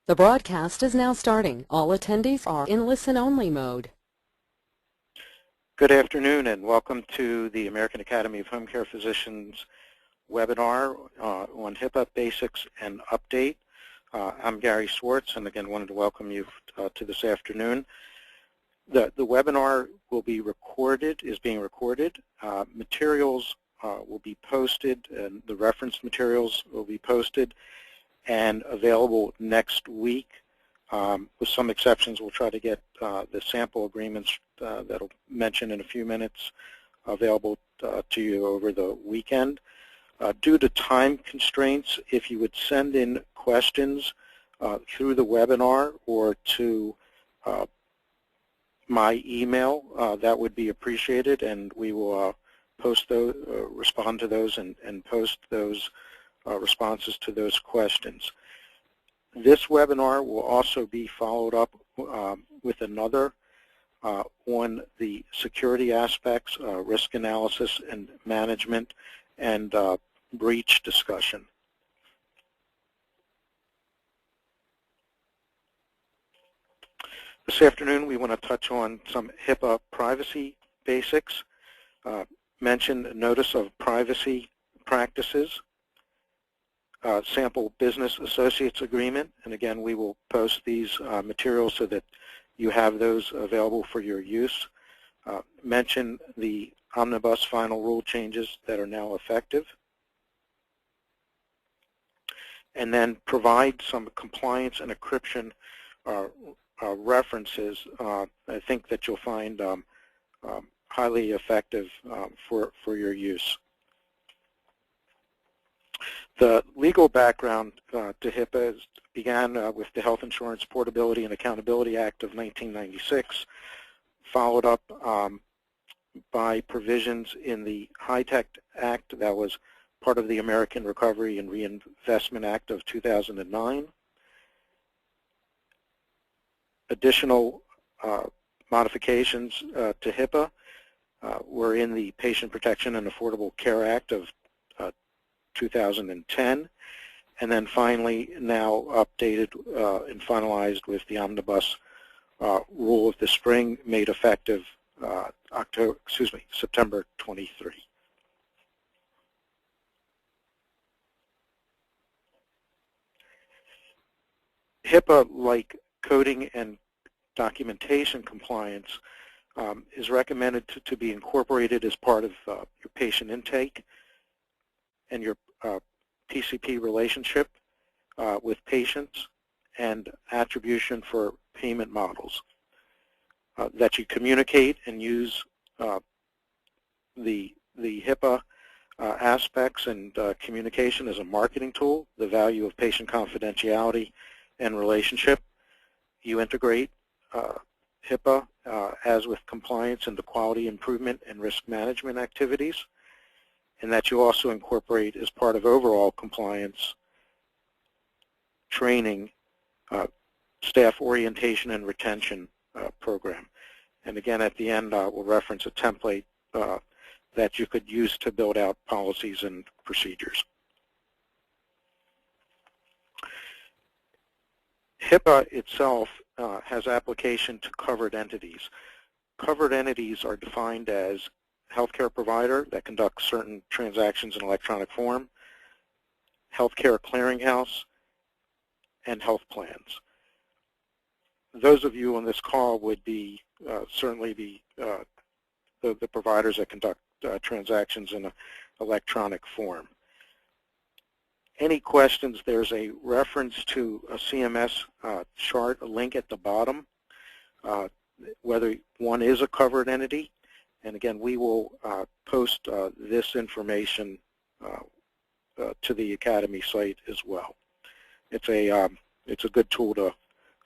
The broadcast is now starting. All attendees are in listen-only mode. Good afternoon and welcome to the American Academy of Home Care Physicians webinar on HIPAA Basics and Update. I'm Gary Swartz, and again wanted to welcome you to this afternoon. The webinar will be recorded, is being recorded. Materials will be posted, and the reference materials will be posted and available next week. With some exceptions, we'll try to get the sample agreements that I'll mention in a few minutes available to you over the weekend. Due to time constraints, if you would send in questions through the webinar or to my email, that would be appreciated, and we will post those, respond to those, and post those responses to those questions. This webinar will also be followed up with another on the security aspects, risk analysis and management, and breach discussion. This afternoon we want to touch on some HIPAA privacy basics, mention notice of privacy practices, sample business associates agreement, and again we will post these materials so that you have those available for your use. Mention the omnibus final rule changes that are now effective, and then provide some compliance and encryption references I think that you'll find highly effective for your use. The legal background to HIPAA began with the Health Insurance Portability and Accountability Act of 1996, followed up by provisions in the HITECH Act that was part of the American Recovery and Reinvestment Act of 2009. Additional modifications to HIPAA were in the Patient Protection and Affordable Care Act of 2010, and then finally now updated and finalized with the omnibus rule of the spring, made effective September 23. HIPAA, like coding and documentation compliance, is recommended to be incorporated as part of your patient intake and your PCP relationship with patients, and attribution for payment models. That you communicate and use the HIPAA aspects and communication as a marketing tool, the value of patient confidentiality and relationship. You integrate HIPAA as with compliance into quality improvement and risk management activities, and that you also incorporate as part of overall compliance training, staff orientation and retention program. And again, at the end, we'll reference a template that you could use to build out policies and procedures. HIPAA itself has application to covered entities. Covered entities are defined as healthcare provider that conducts certain transactions in electronic form, healthcare clearinghouse, and health plans. Those of you on this call would be certainly be the providers that conduct transactions in an electronic form. Any questions, there's a reference to a CMS chart, a link at the bottom, whether one is a covered entity. And again, we will post this information to the Academy site as well. It's a good tool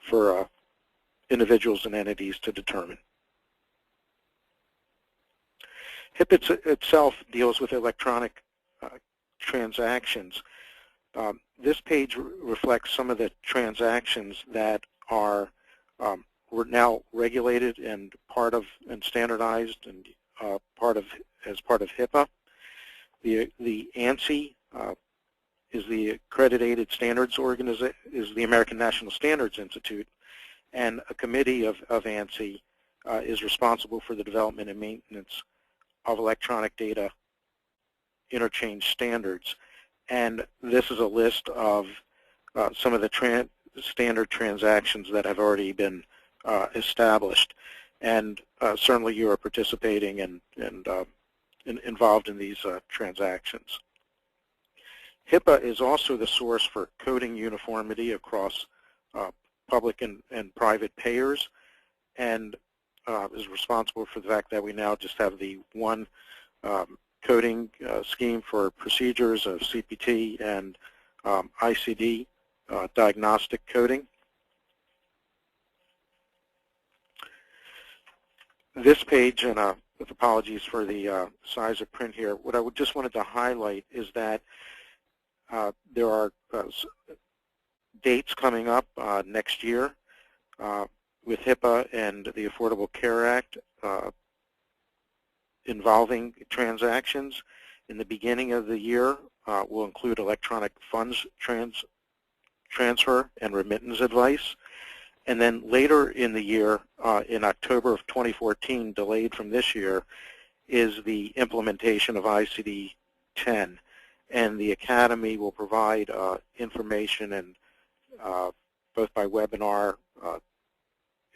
for individuals and entities to determine. HIPAA itself deals with electronic transactions. This page reflects some of the transactions that are now regulated and standardized and as part of HIPAA. The ANSI is the accredited standards organization, is the American National Standards Institute, and a committee of ANSI is responsible for the development and maintenance of electronic data interchange standards. And this is a list of some of the standard transactions that have already been established. And certainly you are participating and involved in these transactions. HIPAA is also the source for coding uniformity across public and private payers, and is responsible for the fact that we now just have the one coding scheme for procedures of CPT and ICD diagnostic coding. This page, and with apologies for the size of print here, what I just wanted to highlight is that there are dates coming up next year with HIPAA and the Affordable Care Act involving transactions. In the beginning of the year, will include electronic funds transfer and remittance advice. And then later in the year, in October of 2014, delayed from this year, is the implementation of ICD-10. And the Academy will provide information and both by webinar,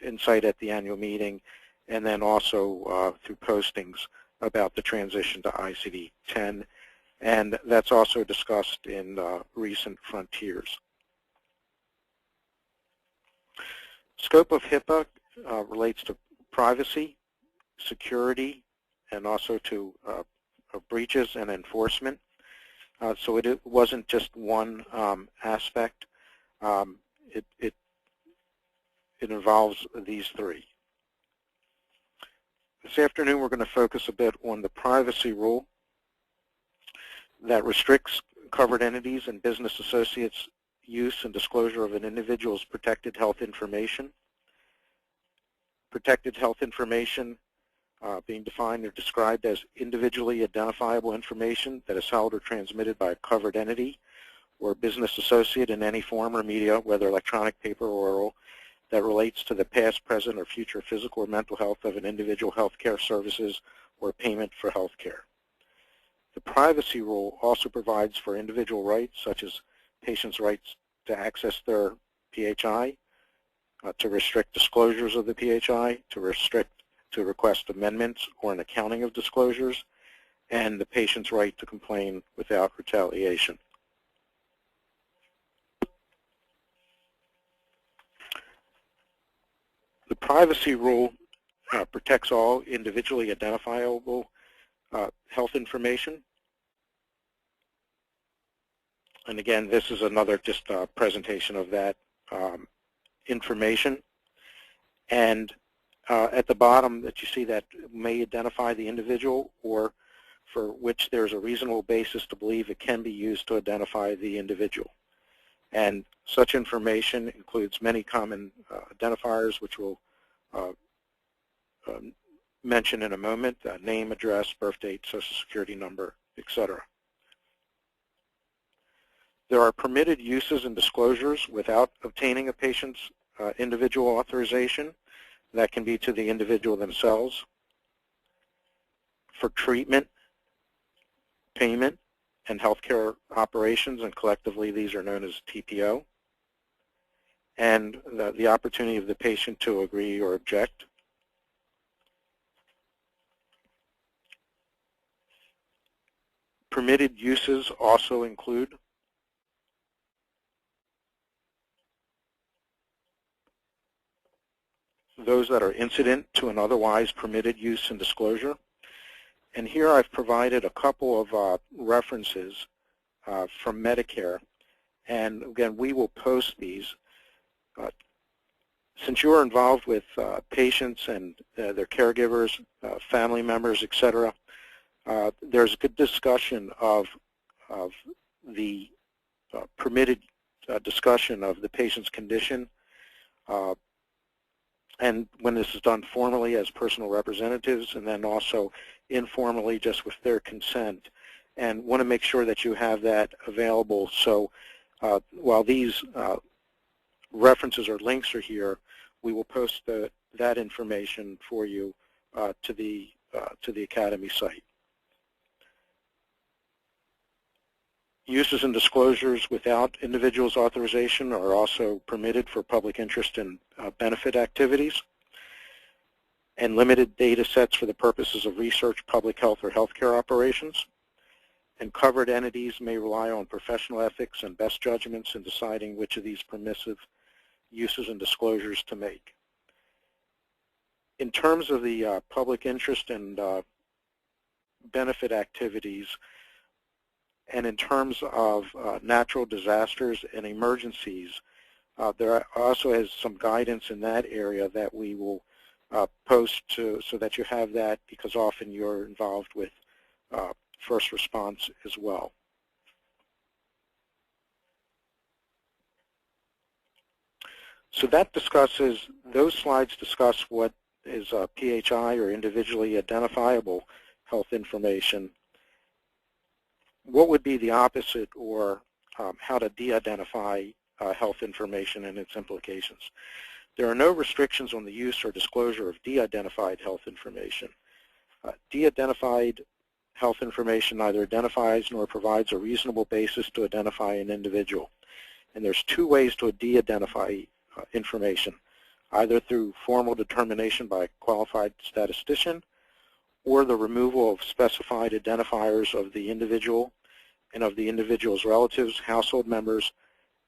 insight at the annual meeting, and then also through postings about the transition to ICD-10. And that's also discussed in recent frontiers. Scope of HIPAA relates to privacy, security, and also to breaches and enforcement. So it wasn't just one aspect. It involves these three. This afternoon we're going to focus a bit on the privacy rule that restricts covered entities and business associates' use and disclosure of an individual's protected health information. Protected health information being defined or described as individually identifiable information that is held or transmitted by a covered entity or business associate in any form or media, whether electronic, paper, or oral, that relates to the past, present, or future physical or mental health of an individual health care services or payment for health care. The privacy rule also provides for individual rights, such as patients' rights to access their PHI, to restrict disclosures of the PHI, to request amendments or an accounting of disclosures, and the patient's right to complain without retaliation. The privacy rule protects all individually identifiable health information. And again, this is another just presentation of that information. And at the bottom that you see that may identify the individual or for which there's a reasonable basis to believe it can be used to identify the individual. And such information includes many common identifiers, which we'll mention in a moment: name, address, birth date, social security number, etc. There are permitted uses and disclosures without obtaining a patient's individual authorization. That can be to the individual themselves. For treatment, payment, and healthcare operations, and collectively these are known as TPO, and the opportunity of the patient to agree or object. Permitted uses also include those that are incident to an otherwise permitted use and disclosure. And here I've provided a couple of references from Medicare. And again, we will post these. Since you are involved with patients and their caregivers, family members, etc., there's good discussion of the permitted discussion of the patient's condition. And when this is done formally as personal representatives, and then also informally just with their consent. and want to make sure that you have that available. So while these references or links are here, we will post that information for you to the Academy site. Uses and disclosures without individuals' authorization are also permitted for public interest and benefit activities. And limited data sets for the purposes of research, public health, or healthcare operations. And covered entities may rely on professional ethics and best judgments in deciding which of these permissive uses and disclosures to make. In terms of the public interest and benefit activities, and in terms of natural disasters and emergencies, there also is some guidance in that area that we will post so that you have that, because often you're involved with first response as well. So that discusses, those slides discuss what is PHI, or individually identifiable health information. What would be the opposite, or how to de-identify health information and its implications? There are no restrictions on the use or disclosure of de-identified health information. De-identified health information neither identifies nor provides a reasonable basis to identify an individual. And there's two ways to de-identify information, either through formal determination by a qualified statistician, or the removal of specified identifiers of the individual and of the individual's relatives, household members,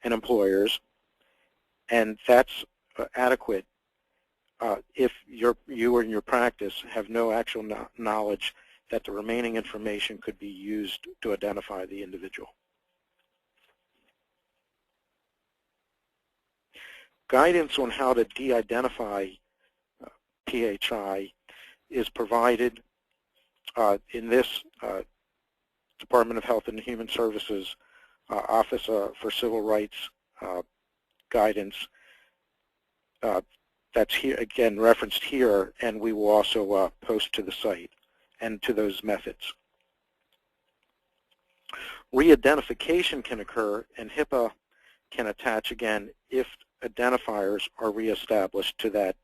and employers. And that's adequate if you or in your practice have no actual knowledge that the remaining information could be used to identify the individual. Guidance on how to de-identify PHI is provided in this Department of Health and Human Services Office for Civil Rights guidance. That's here, again, referenced here, and we will also post to the site and to those methods. Re-identification can occur, and HIPAA can attach again if identifiers are reestablished to that,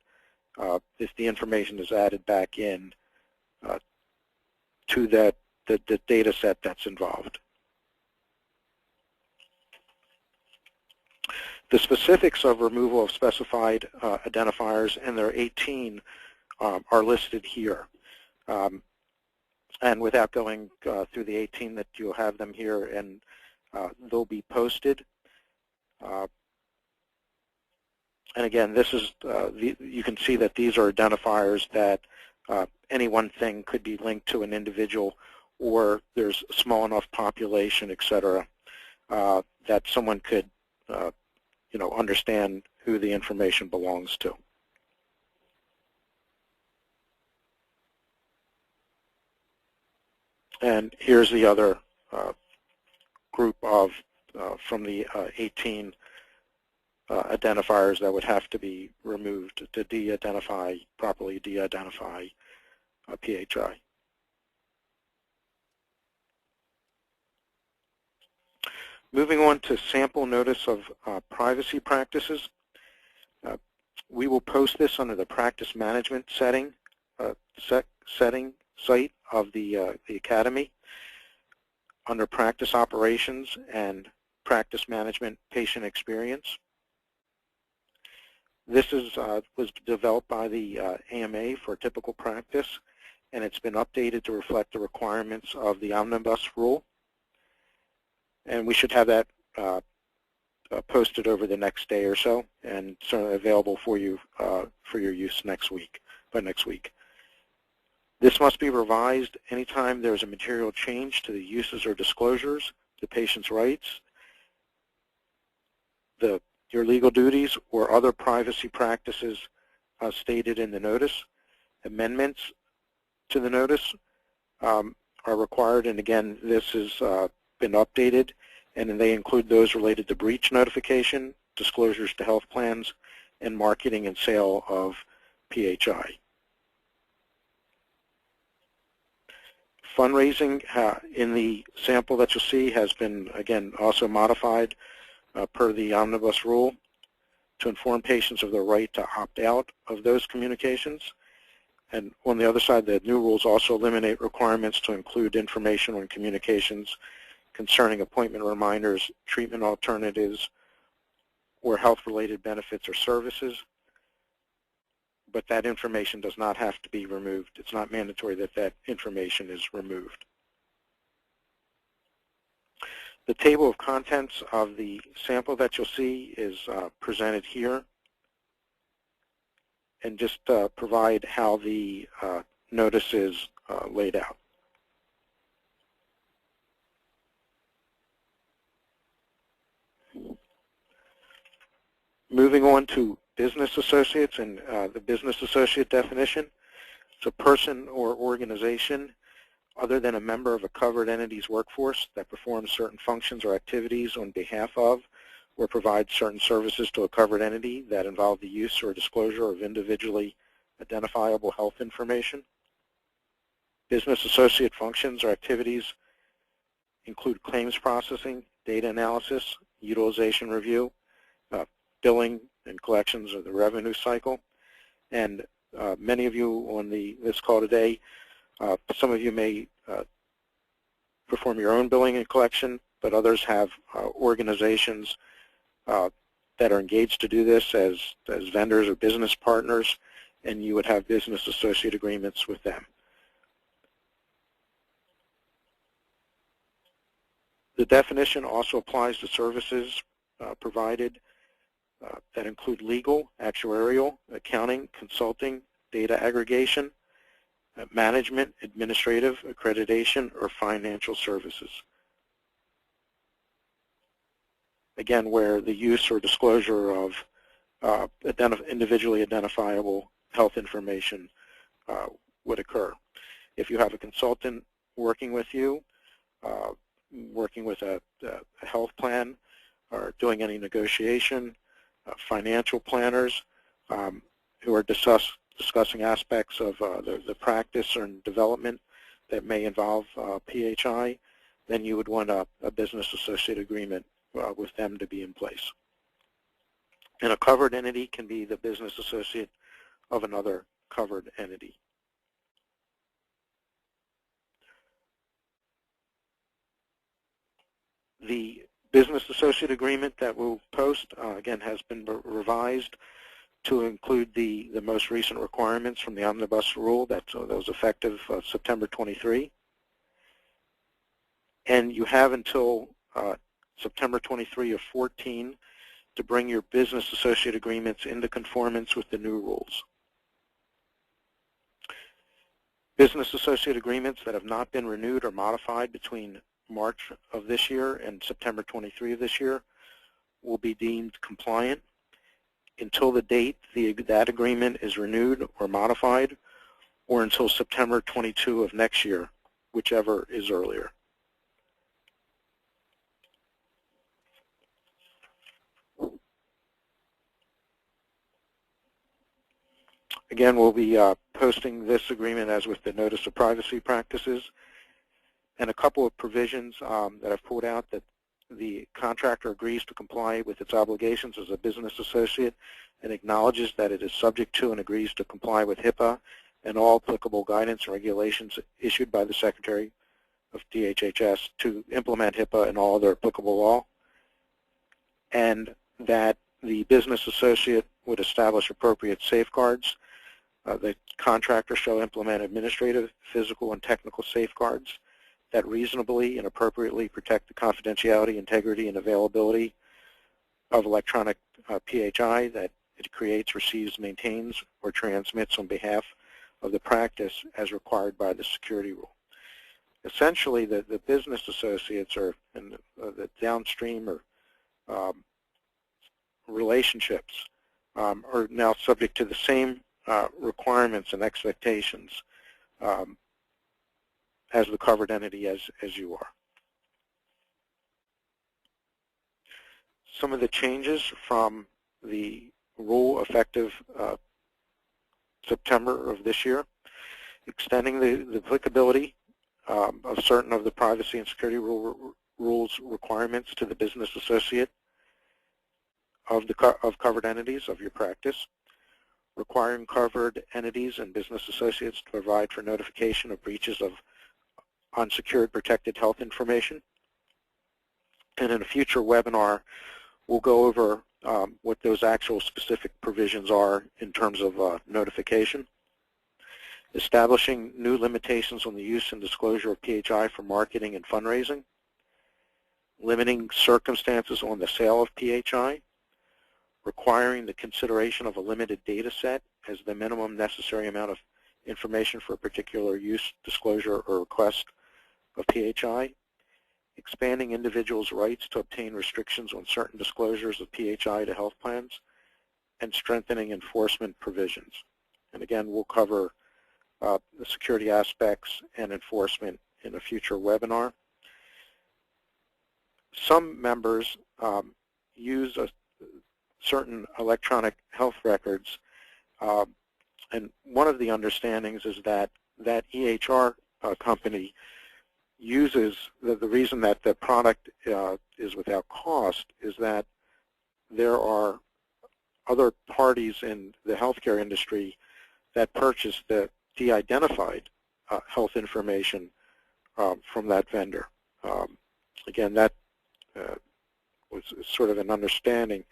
if the information is added back in to the data set that's involved. The specifics of removal of specified identifiers, and there are 18, are listed here. And without going through the 18, that you'll have them here, and they'll be posted. And again, this is you can see that these are identifiers that any one thing could be linked to an individual, or there's a small enough population, et cetera, that someone could understand who the information belongs to. And here's the other group of from the 18 identifiers that would have to be removed to de-identify, properly de-identify PHI. Moving on to sample notice of privacy practices. We will post this under the practice management site of the Academy under practice operations and practice management patient experience. This was developed by the AMA for typical practice, and it's been updated to reflect the requirements of the Omnibus rule. And we should have that posted over the next day or so, and certainly available for you for your use by next week. This must be revised anytime there's a material change to the uses or disclosures, the patient's rights, your legal duties, or other privacy practices stated in the notice. Amendments to the notice are required, and again, this has been updated, and they include those related to breach notification, disclosures to health plans, and marketing and sale of PHI. Fundraising in the sample that you'll see has been, again, also modified per the omnibus rule to inform patients of their right to opt out of those communications. And on the other side, the new rules also eliminate requirements to include information on communications concerning appointment reminders, treatment alternatives, or health-related benefits or services. But that information does not have to be removed. It's not mandatory that that information is removed. The table of contents of the sample that you'll see is presented here, and just provide how the notice is laid out. Moving on to business associates and the business associate definition. It's a person or organization other than a member of a covered entity's workforce that performs certain functions or activities on behalf of or provides certain services to a covered entity that involve the use or disclosure of individually identifiable health information. Business associate functions or activities include claims processing, data analysis, utilization review, billing and collections of the revenue cycle. And many of you on this call today, some of you may perform your own billing and collection, but others have organizations that are engaged to do this as vendors or business partners, and you would have business associate agreements with them. The definition also applies to services provided that include legal, actuarial, accounting, consulting, data aggregation, management, administrative, accreditation, or financial services. Again, where the use or disclosure of individually identifiable health information would occur. If you have a consultant working with you, working with a health plan, or doing any negotiation, financial planners who are discussing aspects of the practice or development that may involve PHI, then you would want a business associate agreement with them to be in place. And a covered entity can be the business associate of another covered entity. The business associate agreement that we'll post, again, has been revised to include the most recent requirements from the omnibus rule that was effective September 23. And you have until September 23 of 14 to bring your business associate agreements into conformance with the new rules. Business associate agreements that have not been renewed or modified between March of this year and September 23 of this year will be deemed compliant until the date that agreement is renewed or modified, or until September 22 of next year, whichever is earlier. Again, we'll be posting this agreement as with the notice of privacy practices, and a couple of provisions that I've pulled out that the contractor agrees to comply with its obligations as a business associate and acknowledges that it is subject to and agrees to comply with HIPAA and all applicable guidance and regulations issued by the Secretary of DHHS to implement HIPAA and all other applicable law, and that the business associate would establish appropriate safeguards. The contractor shall implement administrative, physical, and technical safeguards that reasonably and appropriately protect the confidentiality, integrity, and availability of electronic PHI that it creates, receives, maintains, or transmits on behalf of the practice as required by the security rule. Essentially, the business associates are in the downstream or relationships are now subject to the same requirements and expectations as the covered entity as you are. Some of the changes from the rule effective September of this year, extending the applicability of certain of the privacy and security rules requirements to the business associate of covered entities of your practice, requiring covered entities and business associates to provide for notification of breaches of unsecured protected health information. And in a future webinar, we'll go over what those actual specific provisions are in terms of notification. Establishing new limitations on the use and disclosure of PHI for marketing and fundraising. Limiting circumstances on the sale of PHI. Requiring the consideration of a limited data set as the minimum necessary amount of information for a particular use, disclosure, or request of PHI. Expanding individuals' rights to obtain restrictions on certain disclosures of PHI to health plans, and strengthening enforcement provisions. And again, we'll cover the security aspects and enforcement in a future webinar. Some members use certain electronic health records, and one of the understandings is that EHR company uses, the reason that the product is without cost is that there are other parties in the healthcare industry that purchase the de-identified health information from that vendor. Again, that was sort of an understanding.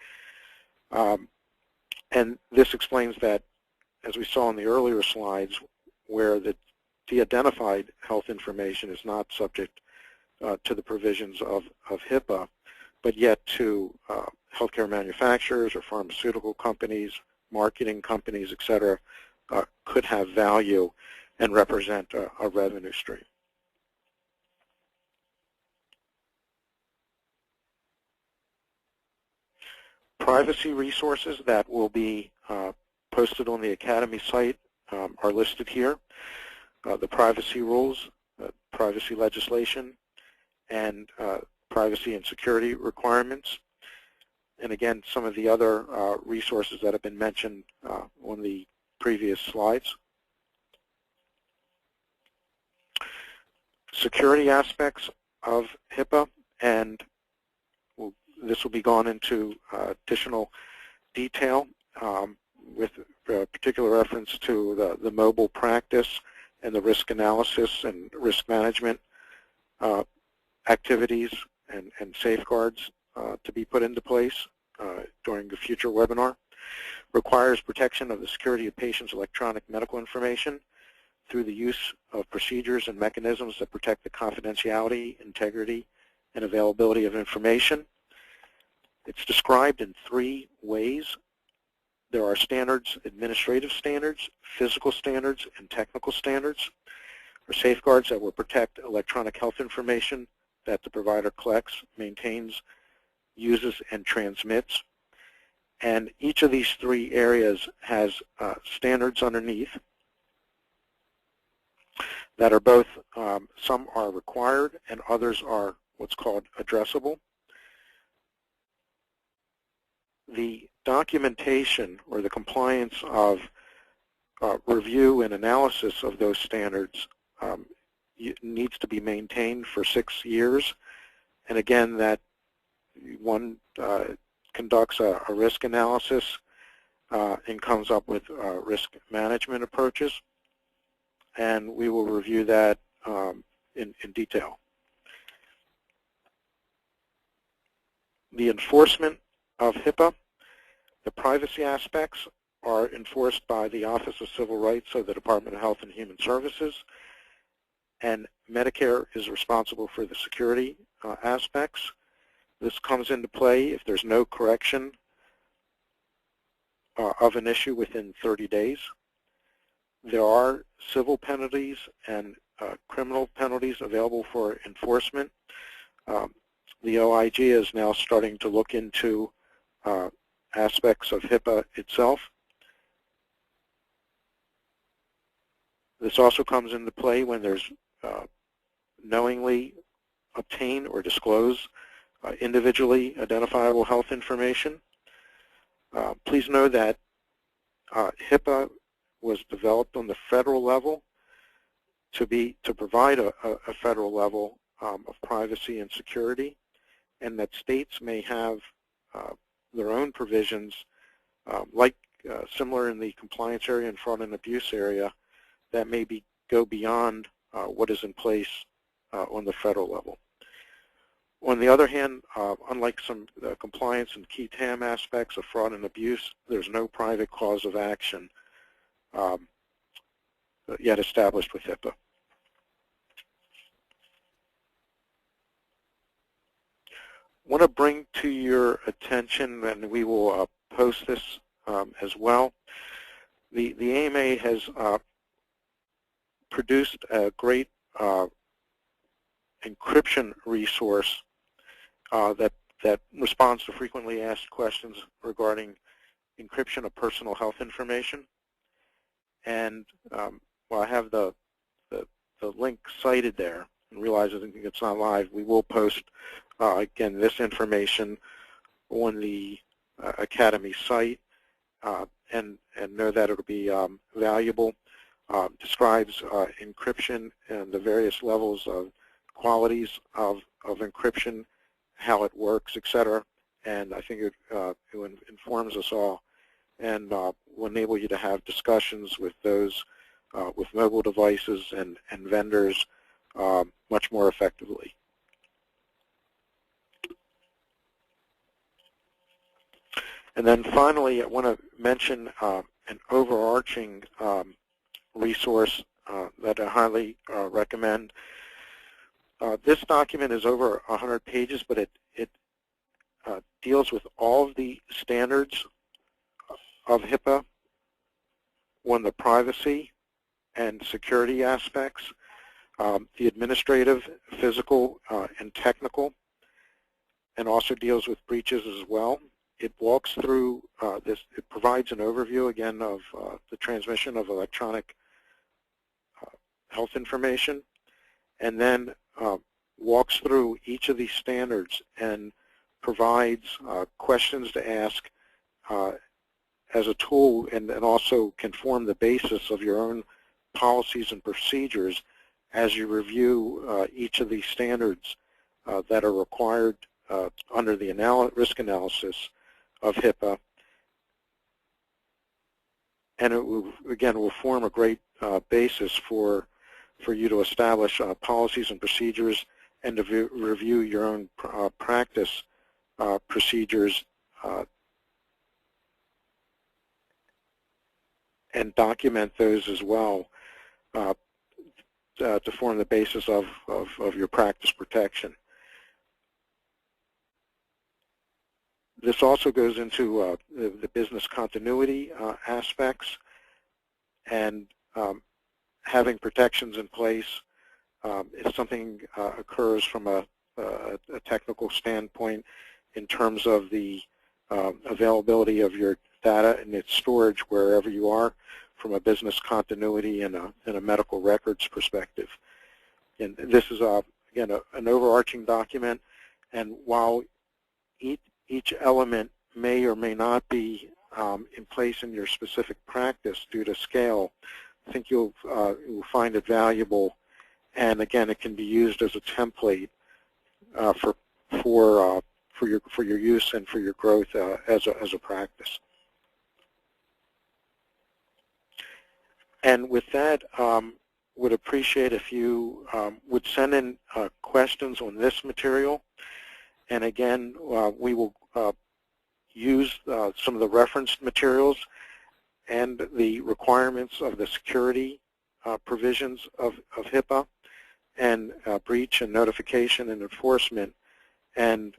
And this explains that, as we saw in the earlier slides, where the de-identified health information is not subject to the provisions of HIPAA, but yet to healthcare manufacturers or pharmaceutical companies, marketing companies, etc., could have value and represent a revenue stream. Privacy resources that will be posted on the Academy site are listed here. The privacy rules, privacy legislation, and privacy and security requirements. And again, some of the other resources that have been mentioned on the previous slides. Security aspects of HIPAA, and this will be gone into additional detail with particular reference to the mobile practice and the risk analysis and risk management activities and safeguards to be put into place during the future webinar. Requires protection of the security of patients' electronic medical information through the use of procedures and mechanisms that protect the confidentiality, integrity, and availability of information. It's described in 3 ways. There are standards, administrative standards, physical standards, and technical standards, or safeguards that will protect electronic health information that the provider collects, maintains, uses, and transmits. And each of these 3 areas has standards underneath that are both, some are required and others are what's called addressable. The documentation or the compliance of review and analysis of those standards needs to be maintained for 6 years. And again, that one conducts a risk analysis and comes up with risk management approaches. And we will review that in detail. The enforcement of HIPAA, the privacy aspects are enforced by the Office of Civil Rights of the Department of Health and Human Services, and Medicare is responsible for the security aspects. This comes into play if there's no correction of an issue within 30 days. There are civil penalties and criminal penalties available for enforcement. The OIG is now starting to look into aspects of HIPAA itself. This also comes into play when there's knowingly obtain or disclose individually identifiable health information. Please know that HIPAA was developed on the federal level to provide a federal level of privacy and security, and that states may have their own provisions, similar in the compliance area and fraud and abuse area, that may go beyond what is in place on the federal level. On the other hand, unlike some compliance and key TAM aspects of fraud and abuse, there's no private cause of action yet established with HIPAA. I want to bring to your attention, and we will post this as well, the AMA has produced a great encryption resource that responds to frequently asked questions regarding encryption of personal health information. And while I have the link cited there, and realize I think it's not live, we will post again this information on the Academy site, and know that it'll be valuable. Describes encryption and the various levels of qualities of encryption, how it works, etc. And I think it informs us all, and will enable you to have discussions with those with mobile devices and vendors much more effectively. And then finally, I want to mention an overarching resource that I highly recommend. This document is over 100 pages, but it deals with all of the standards of HIPAA on the privacy and security aspects, the administrative, physical, and technical, and also deals with breaches as well. It walks through this. It provides an overview again of the transmission of electronic health information, and then walks through each of these standards and provides questions to ask as a tool, and also can form the basis of your own policies and procedures as you review each of these standards that are required under the risk analysis of HIPAA. And it will, again, will form a great basis for you to establish policies and procedures, and to review your own practice procedures and document those as well to form the basis of your practice protection. This also goes into the business continuity aspects, and having protections in place if something occurs from a technical standpoint in terms of the availability of your data and its storage wherever you are, from a business continuity and a medical records perspective. And this is, again, an overarching document, and while each element may or may not be in place in your specific practice due to scale, I think you'll find it valuable, and again, it can be used as a template for your use and for your growth as a practice. And with that, would appreciate if you would send in questions on this material. And again, we will use some of the referenced materials and the requirements of the security provisions of HIPAA, and breach and notification and enforcement, and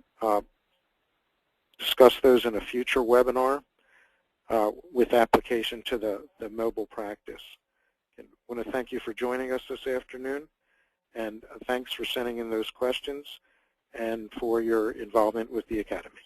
discuss those in a future webinar with application to the mobile practice. And I want to thank you for joining us this afternoon, and thanks for sending in those questions and for your involvement with the Academy.